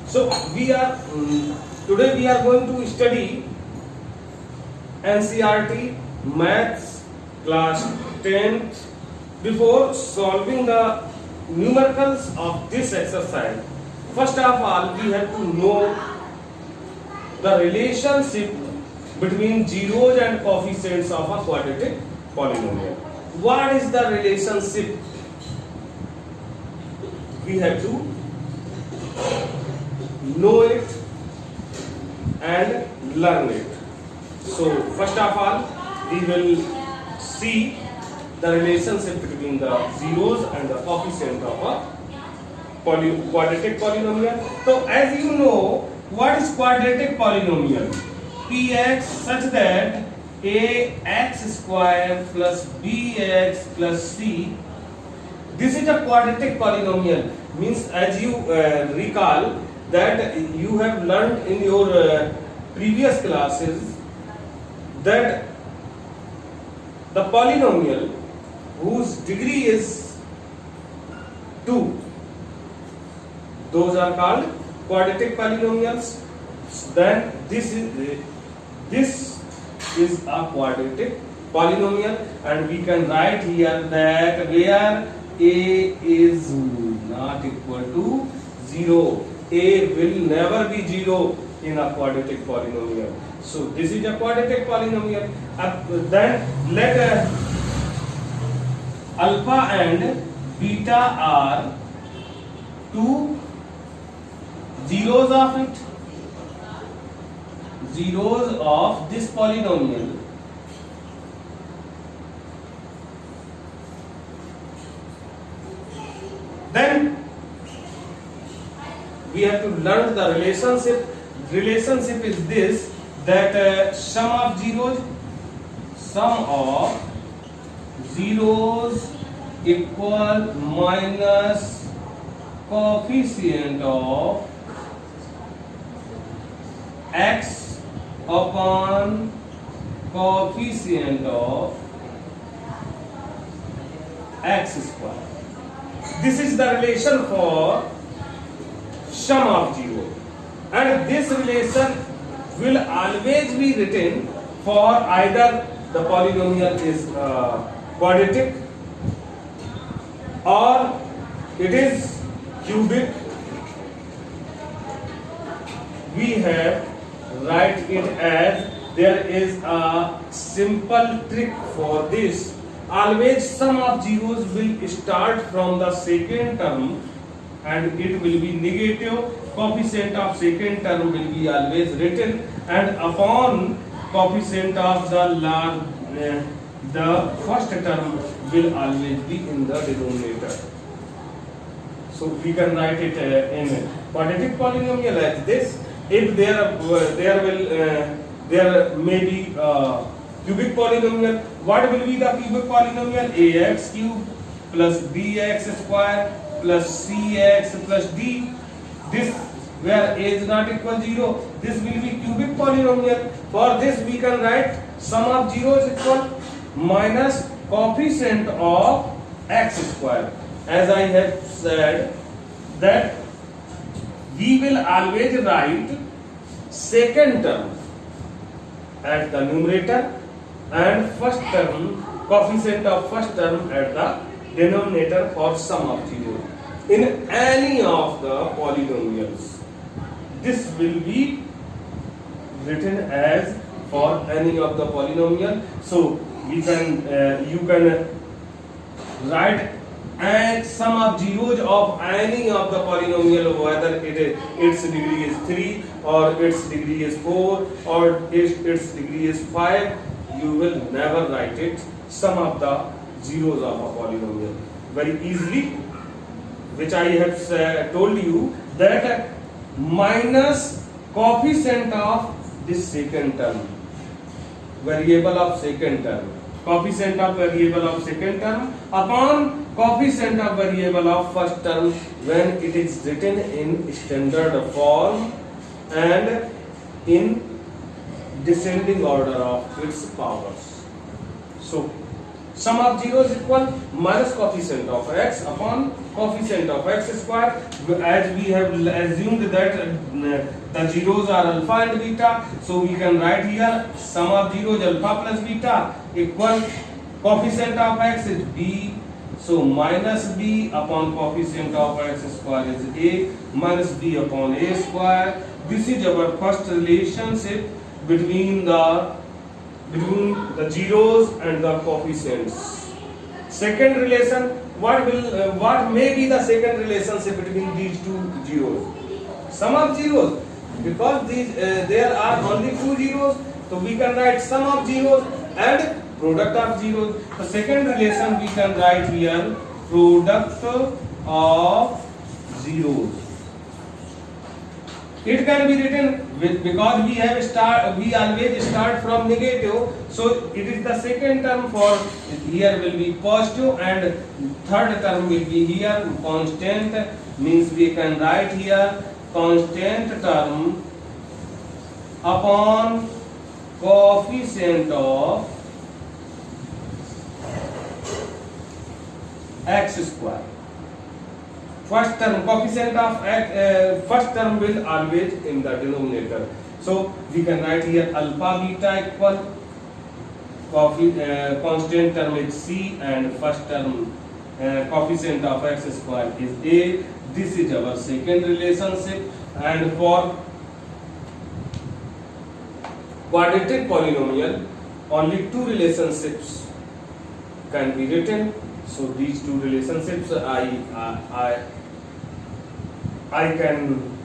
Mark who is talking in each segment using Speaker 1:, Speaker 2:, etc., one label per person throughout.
Speaker 1: So we are today we are going to study NCERT Maths class 10th. Before solving the numericals of this exercise, first of all we have to know the relationship between zeros and coefficients of a quadratic polynomial. What is the relationship? We have to know it and learn it. So first of all we will see the relationship between the zeros and the coefficient of a quadratic polynomial. So as you know, what is quadratic polynomial? Px such that ax square plus bx plus c. This is a quadratic polynomial. Means as you recall that you have learned in your previous classes that the polynomial whose degree is 2, those are called quadratic polynomials. Then this is a quadratic polynomial, and we can write here that where a is not equal to 0, a will never be 0 in a quadratic polynomial. So this is a quadratic polynomial. Then let alpha and beta are two zeros of it, zeros of this polynomial. Then we have to learn the relationship. Relationship is this, that sum of zeros equal minus coefficient of x upon coefficient of x square. This is the relation for sum of zero, and this relation will always be written for either the polynomial is quadratic or it is cubic. We have write it as, there is a simple trick for this. Always sum of zeros will start from the second term and it will be negative. Coefficient of second term will be always written, and upon coefficient of the first term will always be in the denominator. So we can write it in quadratic polynomial as this. If there may be cubic polynomial, what will be the cubic polynomial? Ax cube plus bx square plus cx plus d. This where a is not equal 0, this will be cubic polynomial. For this we can write sum of zeros equal minus coefficient of x square. As I have said that we will always write second term at the numerator and first term, coefficient of first term at the denominator for sum of zeros in any of the polynomials. This will be written as for any of the polynomial. So we can you can write and sum of zeros of any of the polynomial, whether its degree is 3 or its degree is 4 or its degree is 5. You will never write it sum of the zeros of a polynomial very easily, which I have told you that minus coefficient of this second term, variable of second term, coefficient of variable of second term upon coefficient of variable of first term when it is written in standard form and in descending order of its powers. So Sum of zeros equal minus coefficient of x upon coefficient of x square. As we have assumed that the zeros are alpha and beta, so we can write here sum of zeros alpha plus beta equal coefficient of x is b, so minus b upon coefficient of x square is a minus b upon a square. This is our first relationship between the zeros and the coefficients. Second relation, what may be the second relationship between these two zeros? Sum of zeros, because there are only two zeros, so we can write sum of zeros and product of zeros. The second relation we can write here product of zeros. It can be written with, because we always start from negative, so it is the second term for here will be positive and third term will be here constant, means we can write here constant term upon coefficient of x square. First term coefficient of x, first term will always in the denominator, so we can write here alpha beta equal constant term is c and first term coefficient of x square is a. This is our second relationship, and for quadratic polynomial only two relationships can be written, so these two relationships I can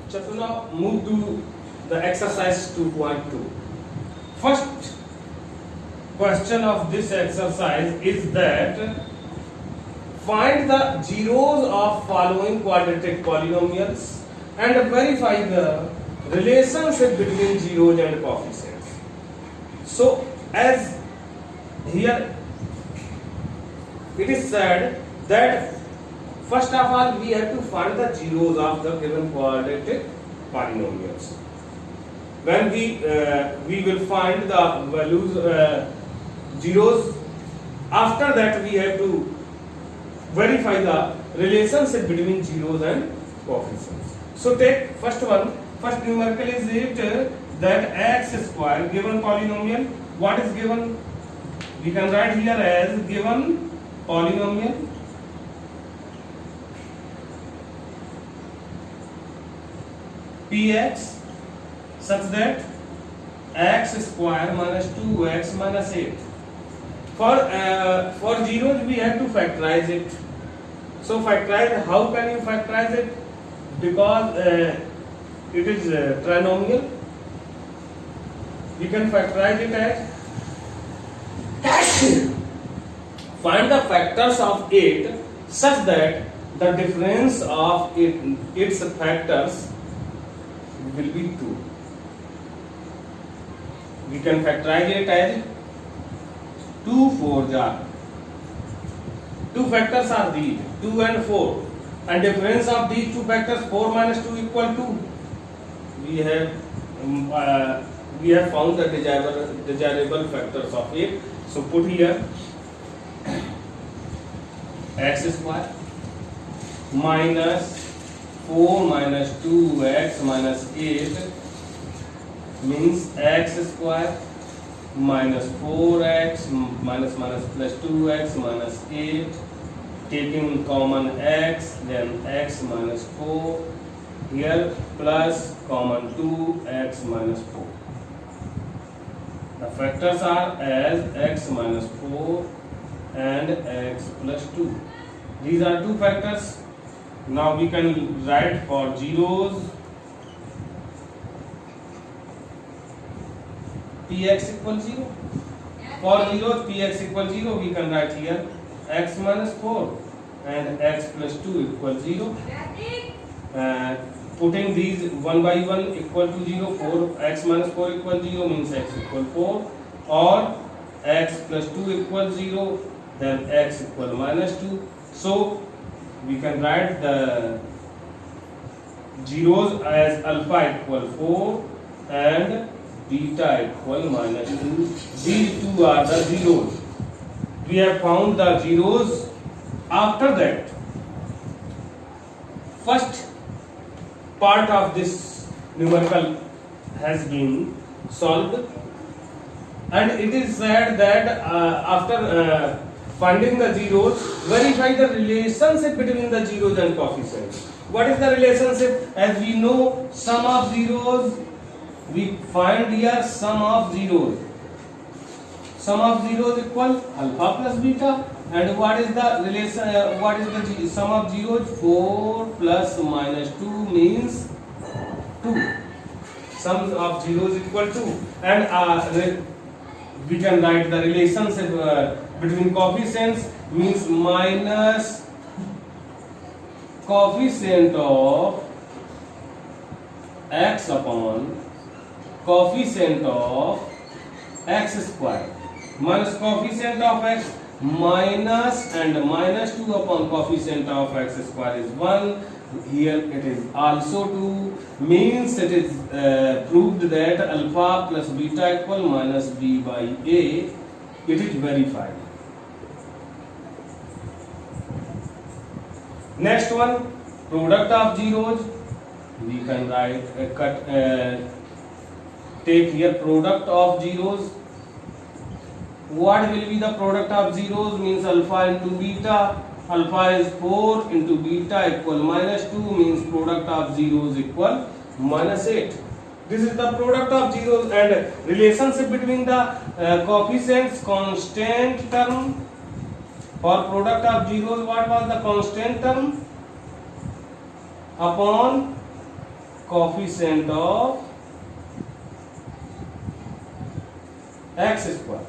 Speaker 1: so now move to the exercise 2.2. First question of this exercise is that find the zeros of following quadratic polynomials and verify the relationship between zeros and coefficients. So as here it is said that first of all we have to find the zeros of the given quadratic polynomials. When we will find the values zeros, after that we have to verify the relationship between zeros and coefficients. So take first one. First numerical is it that x square given polynomial. What is given? We can write here as given polynomial px such that x square minus 2x minus 8. For zeros we have to factorize it. So factorize, how can you factorize it? Because it is trinomial. We can factorize it as find the factors of 8 such that the difference of its factors will be 2. We can factorize it as 2 4 are. Two factors are these 2 and 4, and difference of these two factors 4 minus 2 equal 2. We have found the desirable factors of 8. So put here x square minus 4 minus 2x minus 8 means x square minus 4x minus plus 2x minus 8, taking common x, then x minus 4 here plus common 2x minus 4. The factors are as x minus 4 and x plus 2. These are two factors. Now we can write for zeros px equals 0. For zeros px equals 0, we can write here x minus 4 and x plus 2 equals 0. Putting these one by one equal to 0, 4 x minus 4 equals 0 means x equal 4, or x plus 2 equals 0, then x equal minus 2. So we can write the zeros as alpha equal 4 and beta equal -2. These two are the zeros. We have found the zeros. After that, first part of this numerical has been solved, and it is said that after finding the zeros, verify the relationship between the zeros and coefficients. What is the relationship? As we know, sum of zeros, we find here sum of zeros. Sum of zeros equal alpha plus beta. And what is the relation? What is the sum of zeros? 4 plus -2 means 2. Sum of zeros equal 2. And we can write the relationship between coefficients means minus coefficient of x upon coefficient of x square, minus coefficient of x minus and -2 upon coefficient of x square is 1. Here it is also 2, means it is proved that alpha plus beta equal minus b by a. It is verified. Next one, product of zeros. We can write take here product of zeros. What will be the product of zeros? Means alpha into beta. Alpha is 4 into beta equal -2, means product of zeros equal -8. This is the product of zeros. And relationship between the coefficients, constant term. For product of zeros, what was the constant term? Upon coefficient of x square.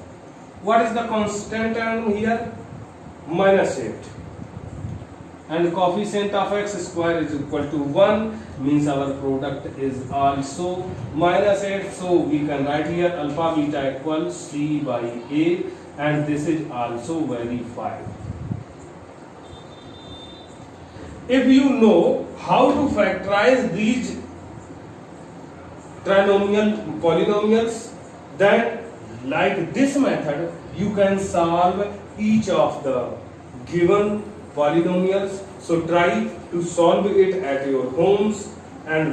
Speaker 1: What is the constant term here? -8. And coefficient of x square is equal to 1, means our product is also -8. So we can write here alpha beta equals c by a, and this is also verified. If you know how to factorize these polynomials, then like this method you can solve each of the given polynomials. So try to solve it at your homes, and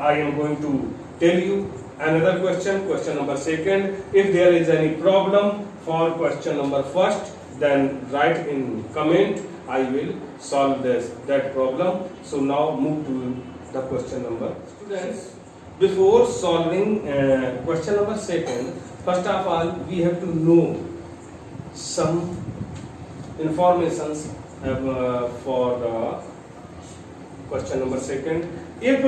Speaker 1: I am going to tell you another question number 2. If there is any problem for question number 1, then write in comment. I will solve that problem. So now move to the question number. Students, before solving question number 2, first of all we have to know some informations for the question number 2. If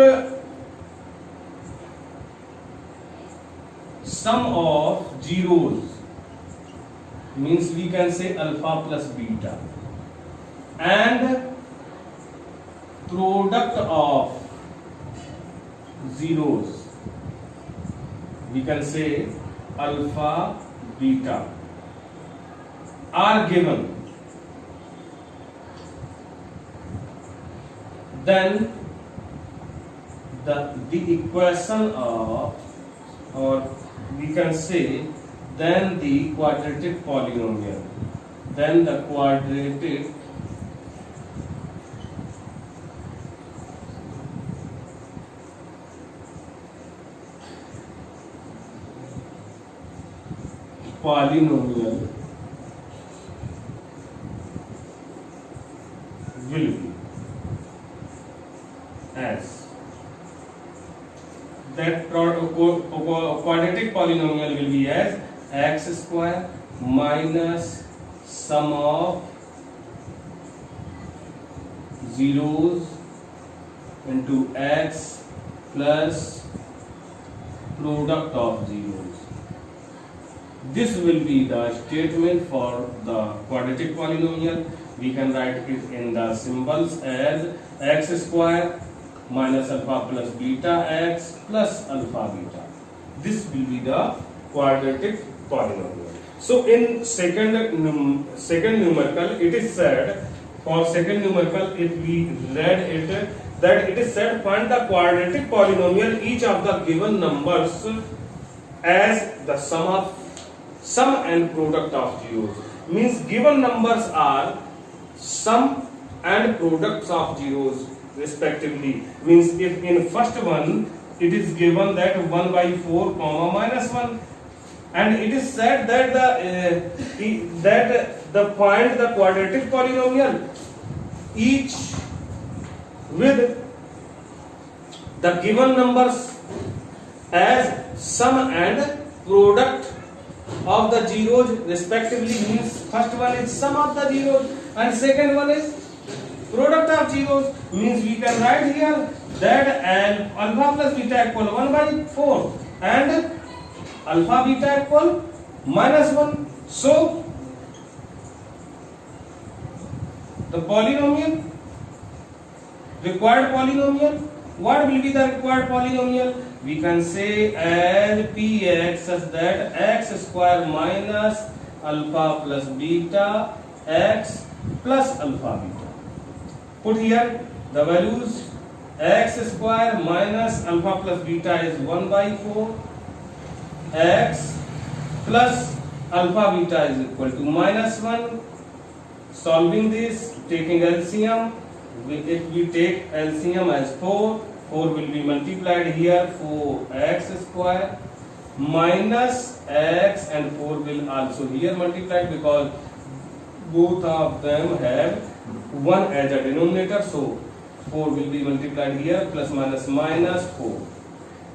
Speaker 1: sum of zeros, means we can say alpha plus beta, and product of zeros, we can say alpha beta, are given, then the equation of, or we can say then the quadratic polynomial, then the quadratic polynomial will be as that quadratic polynomial will be as x square minus sum of zeros into x plus product of zeros. This will be the statement for the quadratic polynomial. We can write it in the symbols as x square minus alpha plus beta x plus alpha beta. This will be the quadratic polynomial. So in second numerical, it is said for second numerical, if we read it, that it is said find the quadratic polynomial each of the given numbers as the sum and product of zeros. Means given numbers are sum and products of zeros respectively. Means if in first one it is given that 1 by 4 comma minus 1, and it is said that the find the quadratic polynomial each with the given numbers as sum and product of the zeros respectively. Means first one is sum of the zeros and second one is product of zeros. Means we can write here that alpha plus beta equal 1 by 4 and alpha beta equal minus 1. So the polynomial, required polynomial, what will be the required polynomial? We can say as px such that x square minus alpha plus beta x plus alpha beta. Put here the values. X square minus alpha plus beta is 1 by 4, x plus alpha beta is equal to minus 1. Solving this, taking LCM, if we take LCM as 4 will be multiplied here, 4x square minus x, and 4 will also here multiplied because both of them have 1 as a denominator. So 4 will be multiplied here, plus minus minus 4.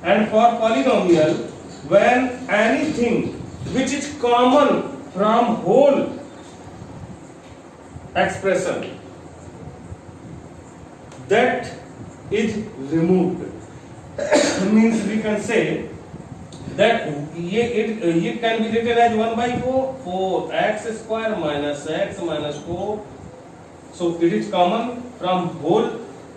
Speaker 1: And for polynomial, when anything which is common from whole expression that is removed, means we can say that it can be written as 1 by 4 4x square minus x minus 4. So it is common from whole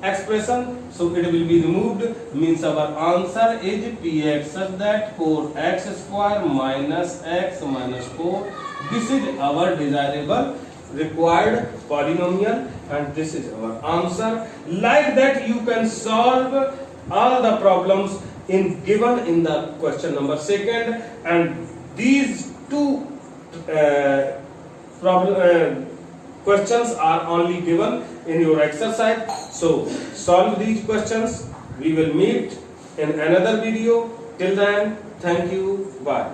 Speaker 1: expression, so it will be removed. Means our answer is px such that 4x square minus x minus 4. This is our desirable required polynomial, and this is our answer. Like that you can solve all the problems given in the question number 2, and these two questions are only given in your exercise. So solve these questions. We will meet in another video. Till then, thank you. Bye.